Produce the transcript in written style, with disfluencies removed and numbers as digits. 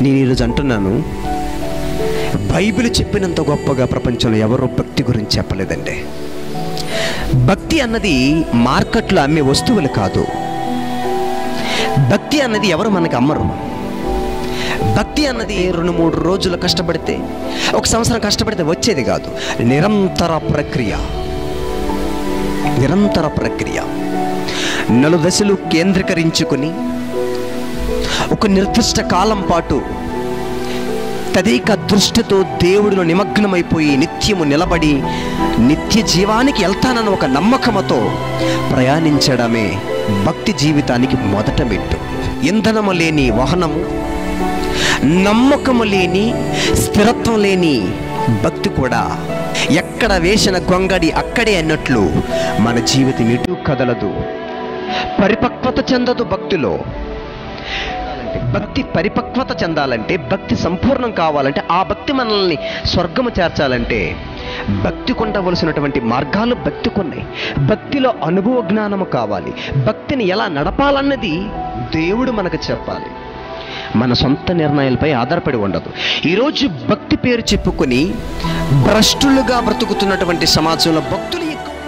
నేను ఈరోజు అంటున్నాను, బైబిల్ చెప్పినంత గొప్పగా ప్రపంచంలో ఎవరో భక్తి గురించి చెప్పలేదండి. భక్తి అన్నది మార్కెట్లో అమ్మే వస్తువులు కాదు. భక్తి అన్నది ఎవరు మనకు అమ్మరు. భక్తి అన్నది 2-3 రోజులు కష్టపడితే, 1 సంవత్సరం కష్టపడితే వచ్చేది కాదు. నిరంతర ప్రక్రియ. నలుదశలు కేంద్రీకరించుకుని ఒక నిర్దిష్ట కాలం పాటు తదేక దృష్టితో దేవుడిలో నిమగ్నమైపోయి నిత్యము నిలబడి నిత్య జీవానికి వెళ్తానన్న ఒక నమ్మకముతో ప్రయాణించడమే భక్తి జీవితానికి మొదట మెట్టు. ఇంధనము లేని వాహనము, నమ్మకము లేని, స్థిరత్వం లేని భక్తి కూడా ఎక్కడ వేసిన గొంగడి అక్కడే అన్నట్లు మన జీవితం ఎటు కదలదు, పరిపక్వత చెందదు. భక్తిలో భక్తి పరిపక్వత చెందాలంటే, భక్తి సంపూర్ణం కావాలంటే, ఆ భక్తి మనల్ని స్వర్గము చేర్చాలంటే భక్తికి ఉండవలసినటువంటి మార్గాలు భక్తికున్నాయి. భక్తిలో అనుభవ జ్ఞానము కావాలి. భక్తిని ఎలా నడపాలన్నది దేవుడు మనకు చెప్పాలి. మన సొంత నిర్ణయాలపై ఆధారపడి ఉండదు. ఈరోజు భక్తి పేరు చెప్పుకొని భ్రష్టులుగా బ్రతుకుతున్నటువంటి సమాజంలో భక్తులు